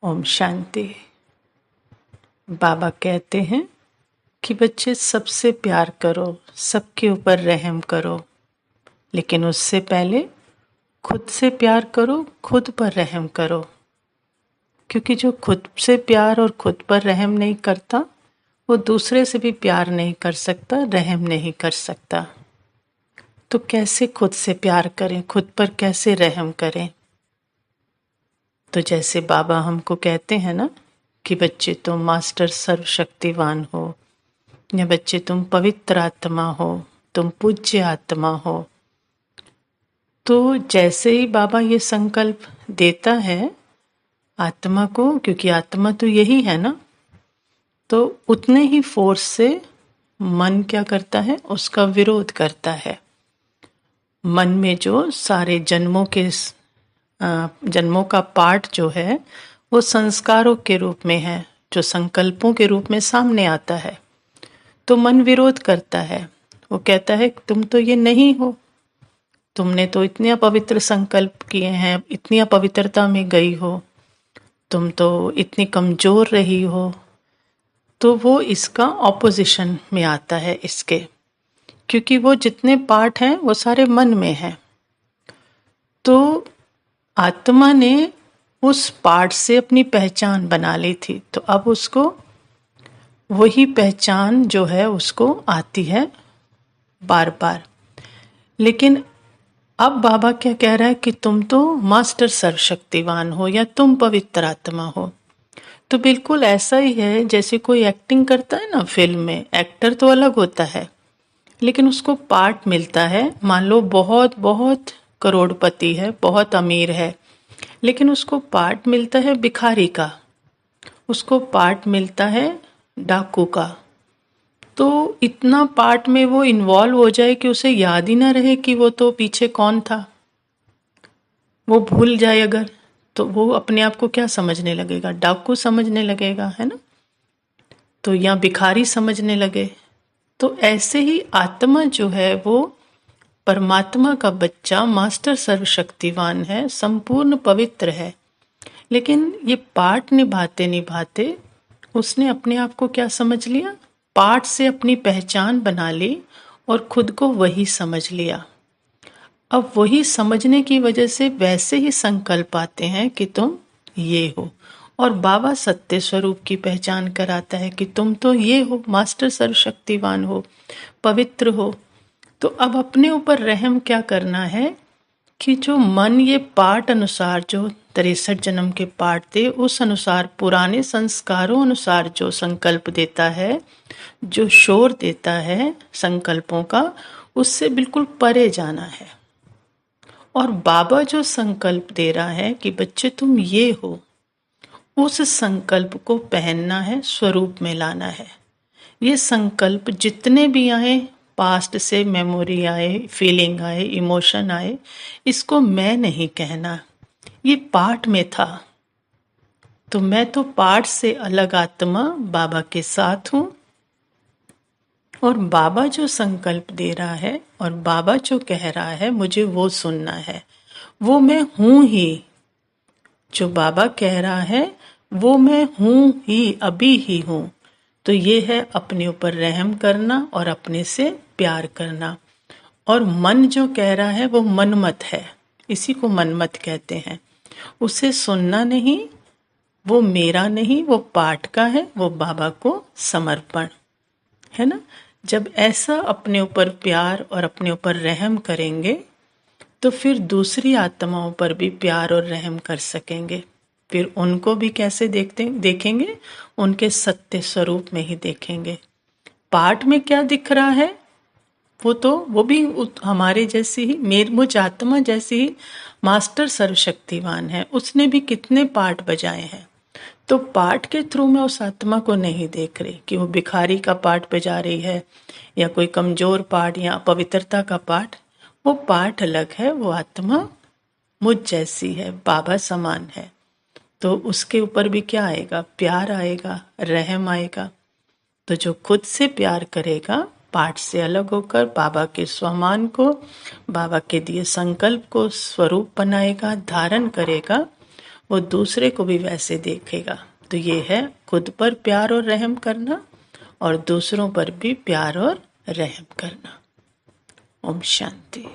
ओम शांति। बाबा कहते हैं कि बच्चे सबसे प्यार करो, सबके ऊपर रहम करो, लेकिन उससे पहले खुद से प्यार करो, खुद पर रहम करो। क्योंकि जो खुद से प्यार और खुद पर रहम नहीं करता वो दूसरे से भी प्यार नहीं कर सकता, रहम नहीं कर सकता। तो कैसे खुद से प्यार करें, खुद पर कैसे रहम करें? तो जैसे बाबा हमको कहते हैं ना कि बच्चे तुम मास्टर सर्वशक्तिवान हो, या बच्चे तुम पवित्र आत्मा हो, तुम पूज्य आत्मा हो। तो जैसे ही बाबा ये संकल्प देता है आत्मा को, क्योंकि आत्मा तो यही है ना, तो उतने ही फोर्स से मन क्या करता है, उसका विरोध करता है। मन में जो सारे जन्मों का पाठ जो है वो संस्कारों के रूप में है, जो संकल्पों के रूप में सामने आता है। तो मन विरोध करता है, वो कहता है तुम तो ये नहीं हो, तुमने तो इतने अपवित्र संकल्प किए हैं, इतनी अपवित्रता में गई हो, तुम तो इतनी कमजोर रही हो। तो वो इसका ऑपोजिशन में आता है इसके, क्योंकि वो जितने पाठ हैं वो सारे मन में हैं। तो आत्मा ने उस पाठ से अपनी पहचान बना ली थी, तो अब उसको वही पहचान जो है उसको आती है बार बार। लेकिन अब बाबा क्या कह रहा है कि तुम तो मास्टर सर्वशक्तिवान हो, या तुम पवित्र आत्मा हो। तो बिल्कुल ऐसा ही है जैसे कोई एक्टिंग करता है ना फिल्म में। एक्टर तो अलग होता है, लेकिन उसको पार्ट मिलता है। मान लो बहुत बहुत करोड़पति है, बहुत अमीर है, लेकिन उसको पार्ट मिलता है भिखारी का, उसको पार्ट मिलता है डाकू का। तो इतना पार्ट में वो इन्वॉल्व हो जाए कि उसे याद ही ना रहे कि वो तो पीछे कौन था। वो भूल जाए अगर, तो वो अपने आप को क्या समझने लगेगा, डाकू समझने लगेगा, है ना। तो या भिखारी समझने लगे। तो ऐसे ही आत्मा जो है वो परमात्मा का बच्चा, मास्टर सर्वशक्तिवान है, संपूर्ण पवित्र है। लेकिन ये पाठ निभाते निभाते उसने अपने आप को क्या समझ लिया, पाठ से अपनी पहचान बना ली और खुद को वही समझ लिया। अब वही समझने की वजह से वैसे ही संकल्प आते हैं कि तुम ये हो, और बाबा सत्य स्वरूप की पहचान कराता है कि तुम तो ये हो, मास्टर सर्वशक्तिवान हो, पवित्र हो। तो अब अपने ऊपर रहम क्या करना है कि जो मन ये पाठ अनुसार, जो 63 जन्म के पाठ थे उस अनुसार, पुराने संस्कारों अनुसार जो संकल्प देता है, जो शोर देता है संकल्पों का, उससे बिल्कुल परे जाना है। और बाबा जो संकल्प दे रहा है कि बच्चे तुम ये हो, उस संकल्प को पहनना है, स्वरूप में लाना है। ये संकल्प जितने भी आए, पास्ट से मेमोरी आए, फीलिंग आए, इमोशन आए, इसको मैं नहीं कहना, ये पाठ में था। तो मैं तो पाठ से अलग आत्मा बाबा के साथ हूं, और बाबा जो संकल्प दे रहा है और बाबा जो कह रहा है मुझे वो सुनना है। वो मैं हूं ही, जो बाबा कह रहा है वो मैं हूं ही, अभी ही हूं। तो ये है अपने ऊपर रहम करना और अपने से प्यार करना। और मन जो कह रहा है वो मनमत है, इसी को मनमत कहते हैं। उसे सुनना नहीं, वो मेरा नहीं, वो पाठ का है, वो बाबा को समर्पण है ना। जब ऐसा अपने ऊपर प्यार और अपने ऊपर रहम करेंगे तो फिर दूसरी आत्माओं पर भी प्यार और रहम कर सकेंगे। फिर उनको भी कैसे देखेंगे, उनके सत्य स्वरूप में ही देखेंगे। पाठ में क्या दिख रहा है, वो भी हमारे जैसी ही, मुझ आत्मा जैसी ही मास्टर सर्वशक्तिवान है। उसने भी कितने पाठ बजाए हैं। तो पाठ के थ्रू मैं उस आत्मा को नहीं देख रही कि वो भिखारी का पाठ बजा रही है, या कोई कमजोर पाठ, या पवित्रता का पाठ। वो पाठ अलग है, वो आत्मा मुझ जैसी है, बाबा समान है। तो उसके ऊपर भी क्या आएगा, प्यार आएगा, रहम आएगा। तो जो खुद से प्यार करेगा, पाठ से अलग होकर बाबा के स्वमान को, बाबा के दिए संकल्प को स्वरूप बनाएगा, धारण करेगा, वो दूसरे को भी वैसे देखेगा। तो ये है खुद पर प्यार और रहम करना और दूसरों पर भी प्यार और रहम करना। ओम शांति।